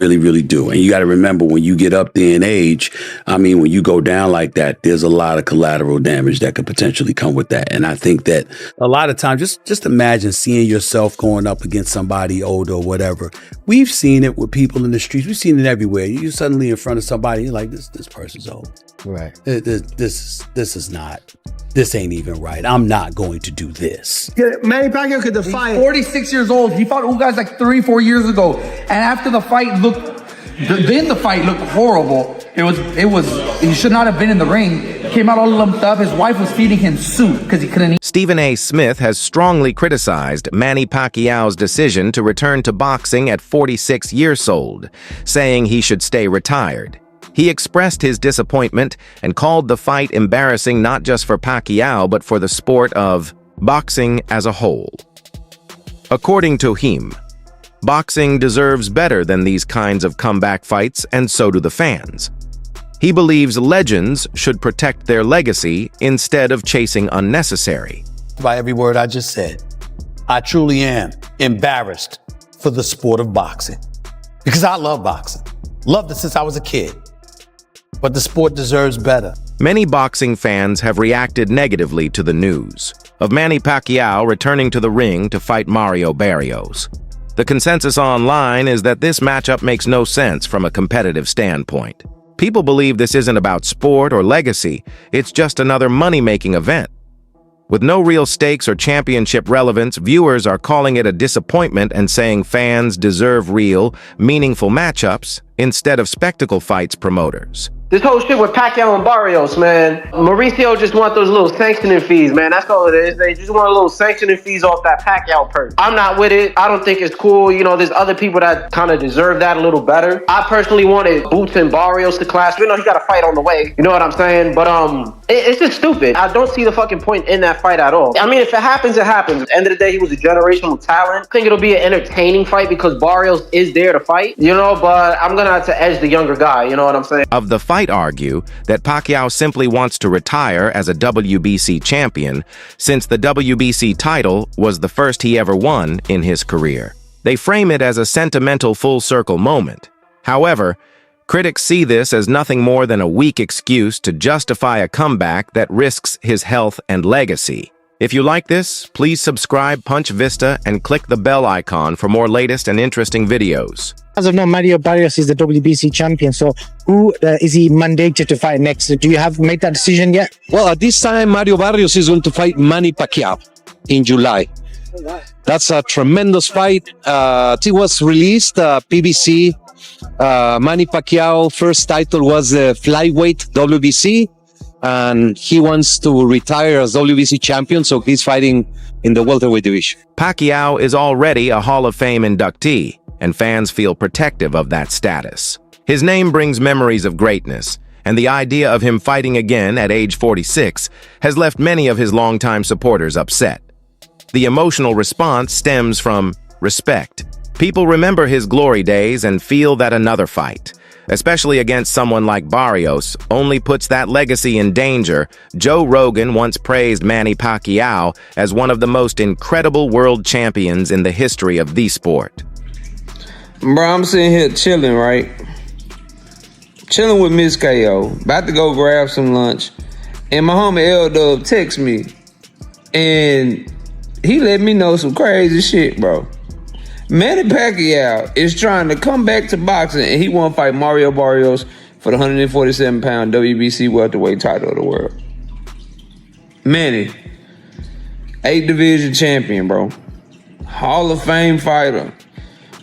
Really, really do. And you got to remember, when you get up there in age, I mean, when you go down like that, there's a lot of collateral damage that could potentially come with that. And I think that a lot of times, just imagine seeing yourself going up against somebody older or whatever. We've seen it with people in the streets. We've seen it everywhere. You suddenly in front of somebody, you're like, this person's old. Right. This ain't even right. I'm not going to do this. Yeah, Manny Pacquiao could defy 46 years old. He fought guys like 3-4 years ago. And after the fight the fight looked horrible. He should not have been in the ring. He came out all lumped up. His wife was feeding him soup because he couldn't eat. Stephen A. Smith has strongly criticized Manny Pacquiao's decision to return to boxing at 46 years old, saying he should stay retired. He expressed his disappointment and called the fight embarrassing not just for Pacquiao but for the sport of boxing as a whole. According to him, boxing deserves better than these kinds of comeback fights, and so do the fans. He believes legends should protect their legacy instead of chasing unnecessary. By every word I just said, I truly am embarrassed for the sport of boxing. Because I love boxing. Loved it since I was a kid. But the sport deserves better. Many boxing fans have reacted negatively to the news of Manny Pacquiao returning to the ring to fight Mario Barrios. The consensus online is that this matchup makes no sense from a competitive standpoint. People believe this isn't about sport or legacy, it's just another money-making event. With no real stakes or championship relevance, viewers are calling it a disappointment and saying fans deserve real, meaningful matchups instead of spectacle fights promoters. This whole shit with Pacquiao and Barrios, man. Mauricio just want those little sanctioning fees, man. That's all it is. They just want a little sanctioning fees off that Pacquiao purse. I'm not with it. I don't think it's cool. You know, there's other people that kind of deserve that a little better. I personally wanted Boots and Barrios to clash. You know, he got a fight on the way. You know what I'm saying? But it's just stupid. I don't see the fucking point in that fight at all. I mean, if it happens, it happens. At the end of the day, he was a generational talent. I think it'll be an entertaining fight because Barrios is there to fight, you know, but I'm going to have to edge the younger guy. You know what I'm saying? Of the fight argue that Pacquiao simply wants to retire as a WBC champion since the WBC title was the first he ever won in his career. They frame it as a sentimental full-circle moment. However, critics see this as nothing more than a weak excuse to justify a comeback that risks his health and legacy. If you like this, please subscribe, punch Vista, and click the bell icon for more latest and interesting videos. As of now, Mario Barrios is the WBC champion. So who is he mandated to fight next? Do you have made that decision yet? Well, at this time, Mario Barrios is going to fight Manny Pacquiao in July. That's a tremendous fight. It was released, PBC. Manny Pacquiao first title was the flyweight WBC. And he wants to retire as WBC champion, so he's fighting in the welterweight division. Pacquiao is already a Hall of Fame inductee, and fans feel protective of that status. His name brings memories of greatness, and the idea of him fighting again at age 46 has left many of his longtime supporters upset. The emotional response stems from respect. People remember his glory days and feel that another fight, especially against someone like Barrios, only puts that legacy in danger. Joe Rogan once praised Manny Pacquiao as one of the most incredible world champions in the history of the sport. Bro, I'm sitting here chilling, right? Chilling with Miss KO, about to go grab some lunch, and my homie L-Dub texts me, and he let me know some crazy shit, bro. Manny Pacquiao is trying to come back to boxing, and he want to fight Mario Barrios for the 147-pound WBC welterweight title of the world. Manny, 8th division champion, bro. Hall of Fame fighter.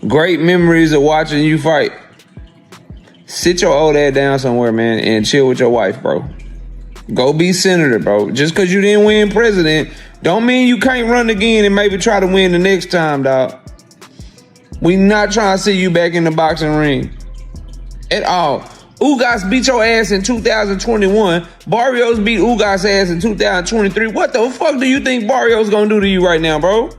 Great memories of watching you fight. Sit your old ass down somewhere, man, and chill with your wife, bro. Go be senator, bro. Just because you didn't win president, don't mean you can't run again and maybe try to win the next time, dog. We not trying to see you back in the boxing ring at all. Ugas beat your ass in 2021. Barrios beat Ugas' ass in 2023. What the fuck do you think Barrios gonna do to you right now, bro?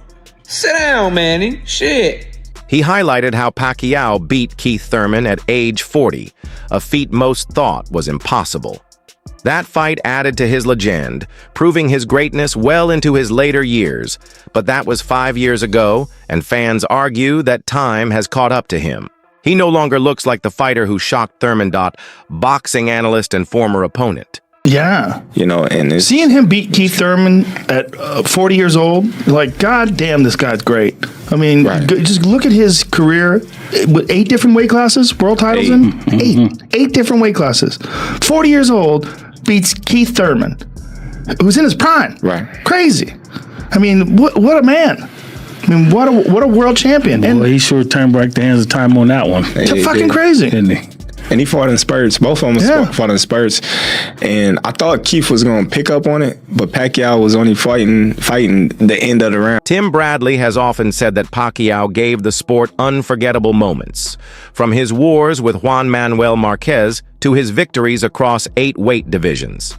Sit down, Manny. Shit. He highlighted how Pacquiao beat Keith Thurman at age 40, a feat most thought was impossible. That fight added to his legend, proving his greatness well into his later years, but that was 5 years ago, and fans argue that time has caught up to him. He no longer looks like the fighter who shocked Thurman, boxing analyst and former opponent. Yeah. You know, and seeing him beat Keith Thurman at 40 years old, like, God damn, this guy's great. I mean, just look at his career with 8 different weight classes, world titles eight different weight classes. 40 years old, beats Keith Thurman, who's in his prime. Right. Crazy. I mean, what a man. I mean, what a world champion. Well, and he sure turned back the hands of time on that one. It's fucking crazy. Didn't he? And he fought in spurts. Both of them fought in spurts. And I thought Keith was going to pick up on it, but Pacquiao was only fighting the end of the round. Tim Bradley has often said that Pacquiao gave the sport unforgettable moments, from his wars with Juan Manuel Marquez to his victories across 8 weight divisions.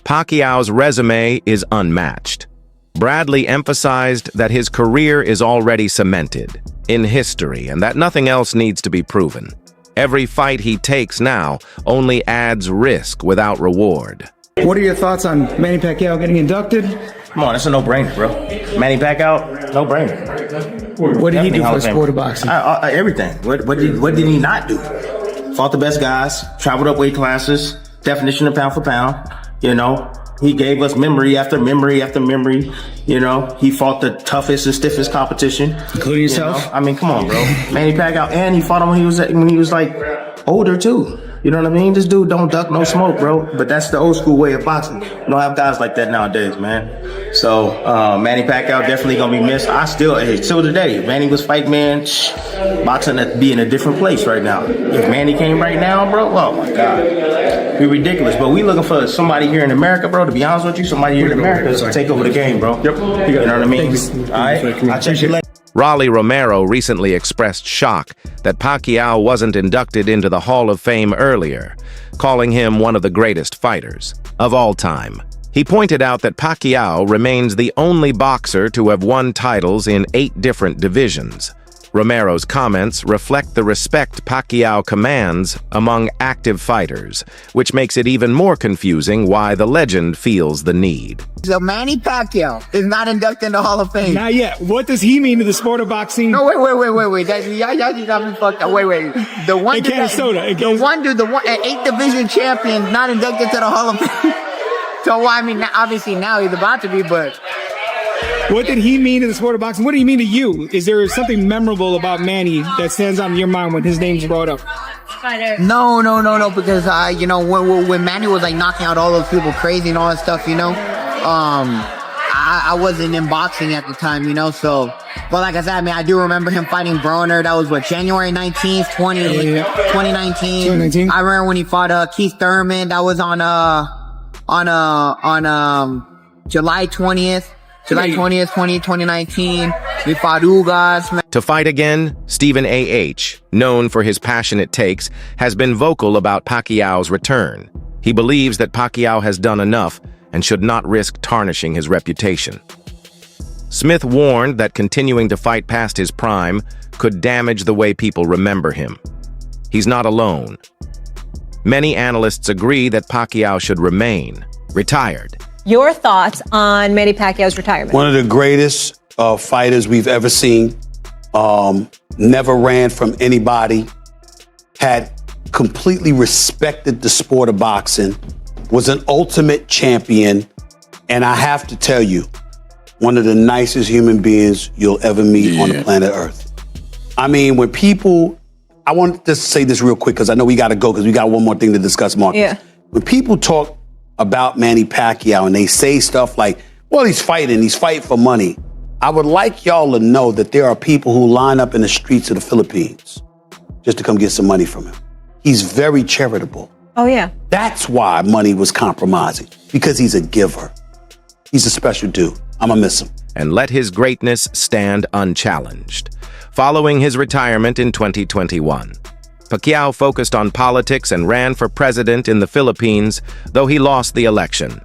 Pacquiao's resume is unmatched. Bradley emphasized that his career is already cemented in history and that nothing else needs to be proven. Every fight he takes now only adds risk without reward. What are your thoughts on Manny Pacquiao getting inducted? Come on, that's a no-brainer, bro. Manny Pacquiao, no-brainer. What did he do for the sport of boxing? Everything. What did he not do? Fought the best guys, traveled up weight classes, definition of pound for pound, you know. He gave us memory after memory after memory. You know, he fought the toughest and stiffest competition, including yourself. You know? I mean, come on, bro. Manny Pacquiao, and he fought him when he was like older too. You know what I mean? This dude don't duck, no smoke, bro. But that's the old school way of boxing. You don't have guys like that nowadays, man. So Manny Pacquiao definitely gonna be missed. Still today, Manny was fight man. Boxing would be in a different place right now. If Manny came right now, bro, oh my God, it'd be ridiculous. But we looking for somebody here in America, bro. To be honest with you, somebody here in America to take over the game, bro. Yep. You know what I mean? All right, I'll check you later. Raleigh Romero recently expressed shock that Pacquiao wasn't inducted into the Hall of Fame earlier, calling him one of the greatest fighters of all time. He pointed out that Pacquiao remains the only boxer to have won titles in 8 different divisions. Romero's comments reflect the respect Pacquiao commands among active fighters, which makes it even more confusing why the legend feels the need. So Manny Pacquiao is not inducted in the Hall of Fame. Not yet. What does he mean to the sport of boxing? No, wait. Y'all just got me fucked up. Wait. The one dude, the 8 division champion, not inducted to the Hall of Fame. So, well, I mean, obviously now he's about to be, but... What did he mean to the sport of boxing? What did he mean to you? Is there something memorable about Manny that stands out in your mind when his name's brought up? No, because you know, when Manny was like knocking out all those people crazy and all that stuff, you know, I wasn't in boxing at the time, you know, so, but like I said, I mean, I do remember him fighting Broner. That was January 19th, 2019. I remember when he fought Keith Thurman. That was on July 20th. July 20th, 2019, we fought Ugas. To fight again, Stephen A.H., known for his passionate takes, has been vocal about Pacquiao's return. He believes that Pacquiao has done enough and should not risk tarnishing his reputation. Smith warned that continuing to fight past his prime could damage the way people remember him. He's not alone. Many analysts agree that Pacquiao should remain retired. Your thoughts on Manny Pacquiao's retirement? One of the greatest fighters we've ever seen. Never ran from anybody. Had completely respected the sport of boxing. Was an ultimate champion. And I have to tell you, one of the nicest human beings you'll ever meet on the planet Earth. I mean, when people... I want to say this real quick because I know we got to go because we got one more thing to discuss, Marcus. Yeah. When people talk about Manny Pacquiao and they say stuff like, well, he's fighting for money. I would like y'all to know that there are people who line up in the streets of the Philippines just to come get some money from him. He's very charitable. Oh, yeah. That's why money was compromising, because he's a giver. He's a special dude. I'm gonna miss him. And let his greatness stand unchallenged. Following his retirement in 2021, Pacquiao focused on politics and ran for president in the Philippines, though he lost the election.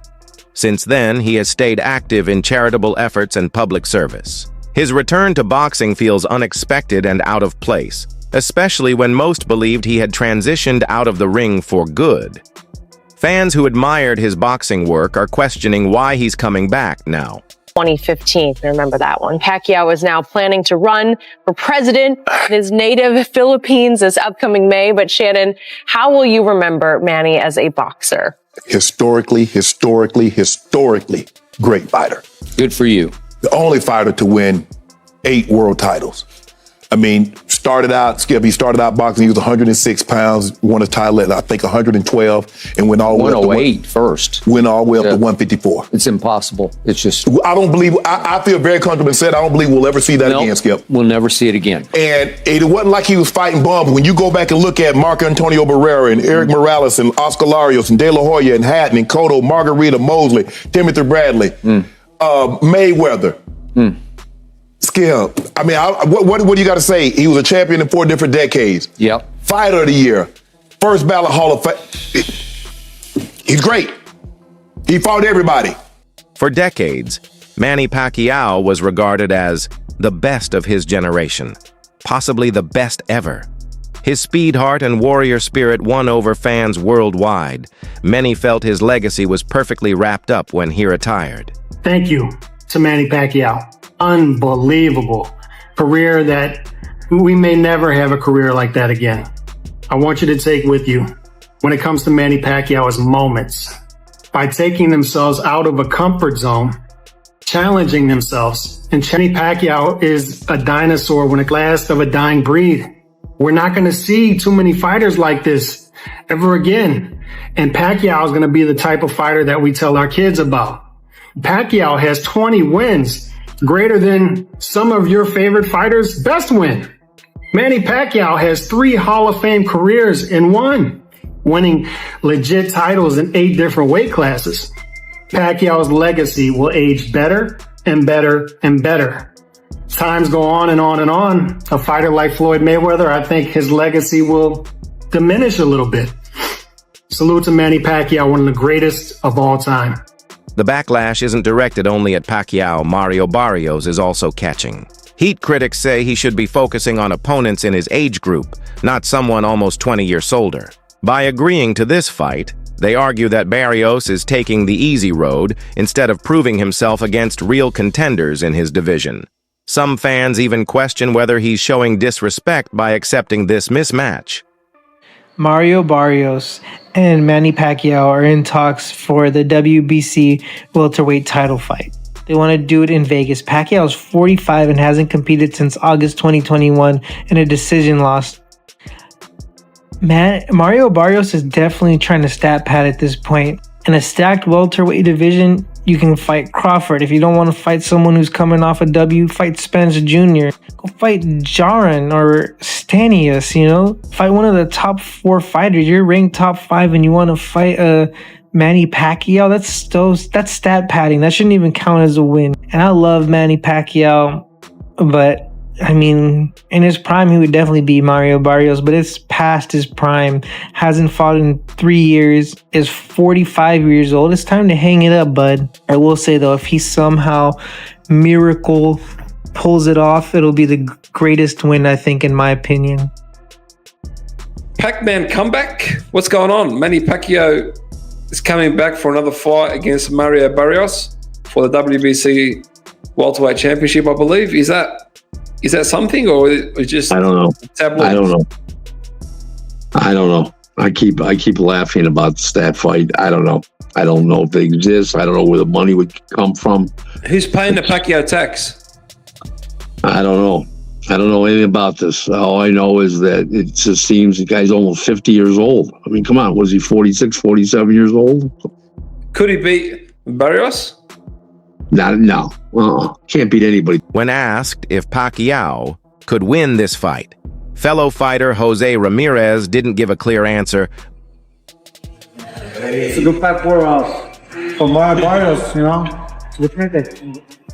Since then, he has stayed active in charitable efforts and public service. His return to boxing feels unexpected and out of place, especially when most believed he had transitioned out of the ring for good. Fans who admired his boxing work are questioning why he's coming back now. 2015. I remember that one. Pacquiao is now planning to run for president in his native Philippines this upcoming May. But Shannon, how will you remember Manny as a boxer? Historically great fighter. Good for you. The only fighter to win 8 world titles. I mean, Skip, he started out boxing, he was 106 pounds, won a title at, I think, 112, and went all the way up to 108 first. Went all the way up to 154. It's impossible. It's just... I don't believe, I feel very comfortable and said, I don't believe we'll ever see that again, Skip. We'll never see it again. And it wasn't like he was fighting bums. When you go back and look at Marco Antonio Barrera and Eric Morales and Oscar Larios and De La Hoya and Hatton and Cotto, Margarita, Mosley, Timothy Bradley, Mayweather, Skip. I mean, what do you got to say? He was a champion in 4 different decades. Yep. Fighter of the year. First ballot Hall of Fame. He's great. He fought everybody. For decades, Manny Pacquiao was regarded as the best of his generation, possibly the best ever. His speed heart and warrior spirit won over fans worldwide. Many felt his legacy was perfectly wrapped up when he retired. Thank you to Manny Pacquiao. Unbelievable career that we may never have a career like that again. I want you to take with you when it comes to Manny Pacquiao is moments. By taking themselves out of a comfort zone, challenging themselves. And Manny Pacquiao is a dinosaur when it last of a dying breed. We're not going to see too many fighters like this ever again. And Pacquiao is going to be the type of fighter that we tell our kids about. Pacquiao has 20 wins, greater than some of your favorite fighters' best win. Manny Pacquiao has 3 Hall of Fame careers in one, winning legit titles in 8 different weight classes. Pacquiao's legacy will age better and better and better. Times go on and on and on. A fighter like Floyd Mayweather, I think his legacy will diminish a little bit. Salute to Manny Pacquiao, one of the greatest of all time. The backlash isn't directed only at Pacquiao. Mario Barrios is also catching. Heat critics say he should be focusing on opponents in his age group, not someone almost 20 years older. By agreeing to this fight, they argue that Barrios is taking the easy road instead of proving himself against real contenders in his division. Some fans even question whether he's showing disrespect by accepting this mismatch. Mario Barrios and Manny Pacquiao are in talks for the WBC welterweight title fight. They want to do it in Vegas. Pacquiao is 45 and hasn't competed since August 2021 in a decision loss. Mario Barrios is definitely trying to stat pad at this point. In a stacked welterweight division, you can fight Crawford. If you don't want to fight someone who's coming off a W, fight Spence Jr. Go fight Jaron or Stanius, you know? Fight one of the top 4 fighters. You're ranked top 5 and you want to fight Manny Pacquiao. That's stat padding. That shouldn't even count as a win. And I love Manny Pacquiao, but I mean, in his prime, he would definitely beat Mario Barrios, but it's past his prime. Hasn't fought in 3 years, is 45 years old. It's time to hang it up, bud. I will say, though, if he somehow miracle pulls it off, it'll be the greatest win, I think, in my opinion. Pacman comeback? What's going on? Manny Pacquiao is coming back for another fight against Mario Barrios for the WBC Welterweight Championship, I believe. Is that something, or is just I don't know. Tabloids? I don't know. I keep laughing about the stat fight. I don't know. I don't know if they exist. I don't know where the money would come from. Who's paying the Pacquiao tax? I don't know. I don't know anything about this. All I know is that it just seems the guy's almost 50 years old. I mean, come on. Was he 46, 47 years old? Could he beat Barrios? No. Can't beat anybody. When asked if Pacquiao could win this fight, fellow fighter Jose Ramirez didn't give a clear answer. It's a good fight for Mario Barrios, you know. It's a good payday.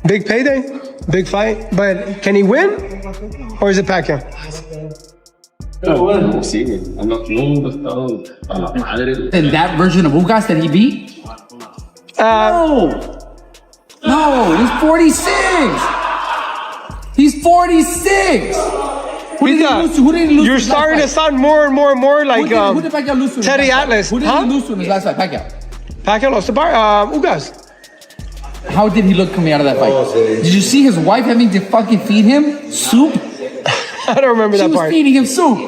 Big payday, big fight, but can he win? Or is it Pacquiao? And that version of Ugas that he beat? No, he's 46. He's 46. Who did he lose to? Who did he lose to? You're starting to sound more and more like who did Pacquiao lose to? Teddy Atlas. Who did he lose to in his last fight? Pacquiao. Pacquiao lost to Ugas. how did he look coming out of that fight? Did you see his wife having to fucking feed him soup? I don't remember that part. She was feeding him soup.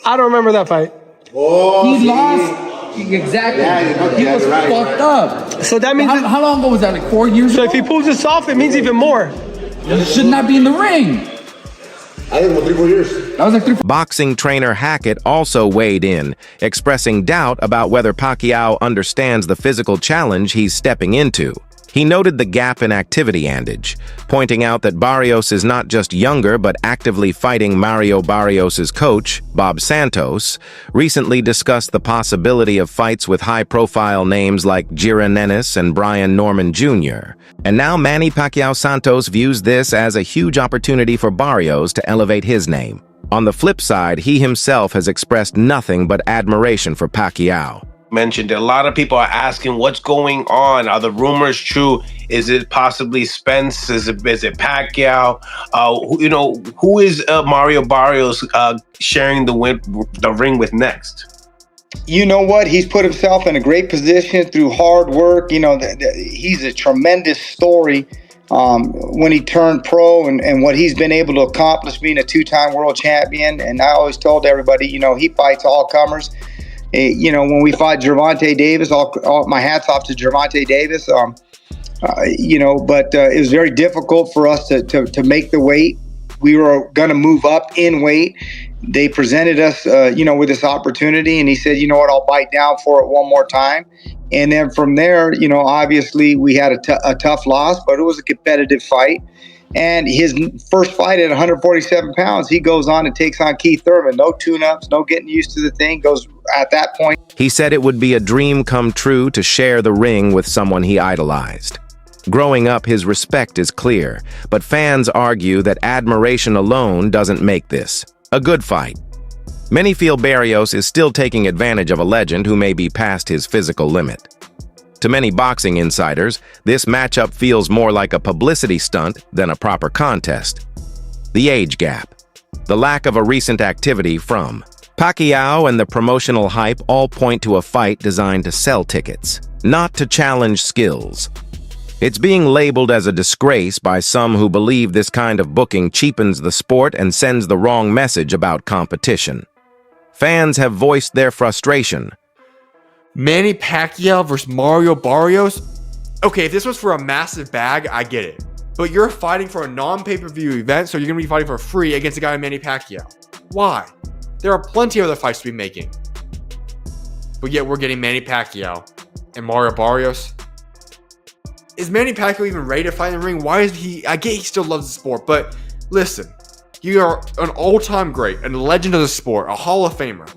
I don't remember that fight. He lost. Exactly. He was fucked up. So that means how long ago was that? Like 4 years ago? So if he pulls this off, it means even more. He should not be in the ring. I think 3-4 years. That was like 3. Boxing trainer Hackett also weighed in, expressing doubt about whether Pacquiao understands the physical challenge he's stepping into. He noted the gap in activity andage, pointing out that Barrios is not just younger but actively fighting Mario Barrios' coach, Bob Santos, recently discussed the possibility of fights with high-profile names like Jiren Ennis and Brian Norman Jr. And now Manny Pacquiao Santos views this as a huge opportunity for Barrios to elevate his name. On the flip side, he himself has expressed nothing but admiration for Pacquiao. Mentioned a lot of people are asking what's going on. Are the rumors true? Is it possibly Spence? Is it Pacquiao? Who is Mario Barrios sharing the ring with next? You know what? He's put himself in a great position through hard work. He's a tremendous story when he turned pro and what he's been able to accomplish being a 2-time world champion. And I always told everybody, he fights all comers. When we fought Gervonta Davis, all my hats off to Gervonta Davis. But it was very difficult for us to make the weight. We were going to move up in weight. They presented us, with this opportunity, and he said, "You know what? I'll bite down for it one more time." And then from there, obviously we had a tough loss, but it was a competitive fight. And his first fight at 147 pounds, he goes on and takes on Keith Thurman. No tune-ups, no getting used to the thing. Goes at that point. He said it would be a dream come true to share the ring with someone he idolized. Growing up, his respect is clear, but fans argue that admiration alone doesn't make this a good fight. Many feel Barrios is still taking advantage of a legend who may be past his physical limit. To many boxing insiders, this matchup feels more like a publicity stunt than a proper contest. The age gap, the lack of a recent activity from Pacquiao, and the promotional hype all point to a fight designed to sell tickets, not to challenge skills. It's being labeled as a disgrace by some who believe this kind of booking cheapens the sport and sends the wrong message about competition. Fans have voiced their frustration. Manny Pacquiao versus Mario Barrios? Okay, if this was for a massive bag, I get it. But you're fighting for a non-pay-per-view event, so you're going to be fighting for free against a guy like Manny Pacquiao. Why? There are plenty of other fights to be making. But yet we're getting Manny Pacquiao and Mario Barrios. Is Manny Pacquiao even ready to fight in the ring? Why is he? I get he still loves the sport, but listen, you are an all-time great, a legend of the sport, a Hall of Famer.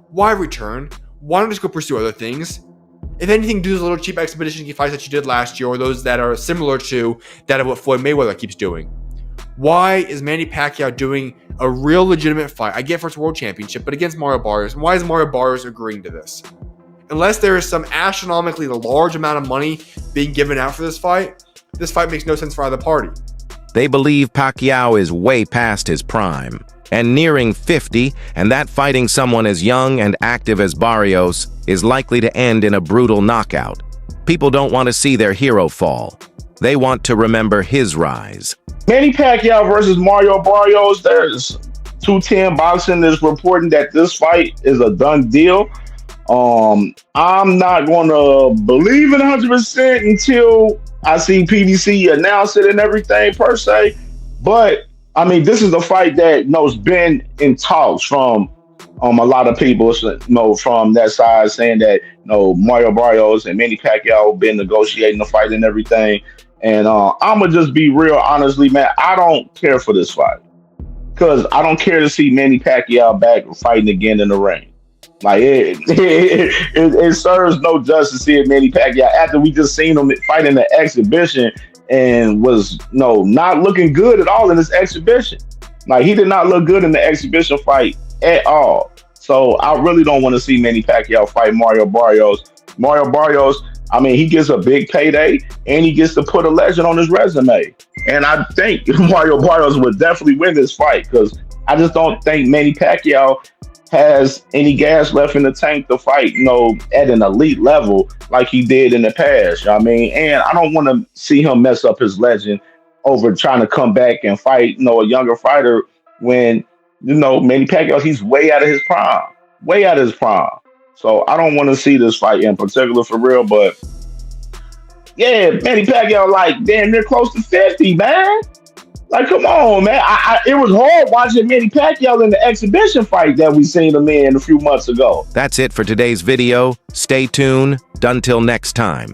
Why return? Why not just go pursue other things? If anything, do those little cheap expedition fights that you did last year, or those that are similar to that of what Floyd Mayweather keeps doing. Why is Manny Pacquiao doing a real legitimate fight? I get for its world championship, but against Mario Barrios. Why is Mario Barrios agreeing to this? Unless there is some astronomically large amount of money being given out for this fight makes no sense for either party. They believe Pacquiao is way past his prime and nearing 50, and that fighting someone as young and active as Barrios is likely to end in a brutal knockout. People don't want to see their hero fall. They want to remember his rise. Manny Pacquiao versus Mario Barrios, there's 210 Boxing is reporting that this fight is a done deal. I'm not going to believe it 100% until I see PBC announce it and everything per se. But I mean, this is a fight that has been in talks from a lot of people, from that side, saying that Mario Barrios and Manny Pacquiao have been negotiating the fight and everything. And I'm gonna just be real, honestly, man. I don't care for this fight because I don't care to see Manny Pacquiao back fighting again in the ring. Like it serves no justice seeing Manny Pacquiao after we just seen him fight in the exhibition and was not looking good at all in this exhibition. Like he did not look good in the exhibition fight at all. So I really don't want to see Manny Pacquiao fight Mario Barrios. Mario Barrios, I mean, he gets a big payday and he gets to put a legend on his resume. And I think Mario Barrios would definitely win this fight because I just don't think Manny Pacquiao has any gas left in the tank to fight, at an elite level like he did in the past. You know what I mean? And I don't want to see him mess up his legend over trying to come back and fight, a younger fighter when, Manny Pacquiao, he's way out of his prime. Way out of his prime. So I don't want to see this fight in particular for real, but yeah, Manny Pacquiao like damn near close to 50, man. Like, come on, man. It was hard watching Manny Pacquiao in the exhibition fight that we seen him in a few months ago. That's it for today's video. Stay tuned. Until next time.